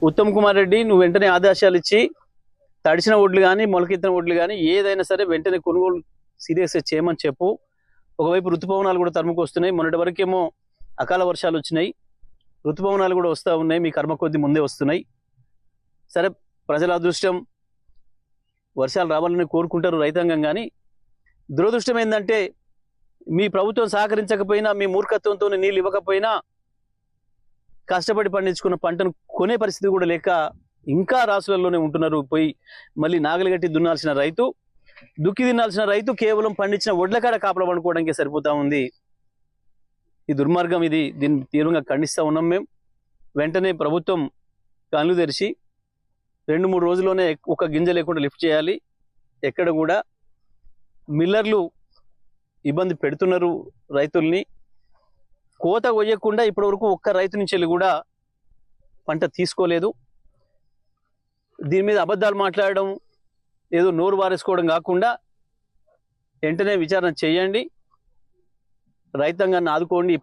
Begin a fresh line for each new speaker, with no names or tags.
ఉత్తమ్ కుమార్ రెడ్డి నువ్వు వెంటనే ఆదేశాలు ఇచ్చి తడిసిన ఒడ్లు కానీ మొలకెత్తిన ఒడ్లు కానీ ఏదైనా సరే వెంటనే కొనుగోలు సీరియస్గా చేయమని చెప్పు. ఒకవైపు ఋతుపవనాలు కూడా తరుముకు వస్తున్నాయి. మొన్నటి వరకేమో అకాల వర్షాలు వచ్చినాయి, ఋతుపవనాలు కూడా వస్తూ ఉన్నాయి. మీ కర్మ కొద్ది ముందే వస్తున్నాయి. సరే, ప్రజల అదృష్టం వర్షాలు రావాలని కోరుకుంటారు రైతాంగం. కానీ దురదృష్టం ఏంటంటే మీ ప్రభుత్వం సహకరించకపోయినా, మీ మూర్ఖత్వంతో నీళ్ళు ఇవ్వకపోయినా కష్టపడి పండించుకున్న పంటను కొనే పరిస్థితి కూడా లేక ఇంకా రాసులలోనే ఉంటున్నారు. పోయి మళ్ళీ నాగలిగట్టి దున్నాల్సిన రైతు, దుక్కి తినాల్సిన రైతు కేవలం పండించిన ఒడ్ల కాడ కాపలా పండుకోవడానికి సరిపోతా ఉంది. ఈ దుర్మార్గం ఇది. దీన్ని తీవ్రంగా ఖండిస్తూ ఉన్నాం మేము. వెంటనే ప్రభుత్వం కళ్ళు తెరిచి 2-3 రోజుల్లోనే ఒక గింజ లేకుండా లిఫ్ట్ చేయాలి. ఎక్కడ కూడా మిల్లర్లు ఇబ్బంది పెడుతున్నారు రైతుల్ని. కోత కొయ్యకుండా ఇప్పటివరకు ఒక్క రైతు నుంచి వెళ్ళి కూడా పంట తీసుకోలేదు. దీని మీద అబద్ధాలు మాట్లాడడం, ఏదో నోరు వారేసుకోవడం కాకుండా వెంటనే విచారణ చేయండి, రైతాంగాన్ని ఆదుకోండి.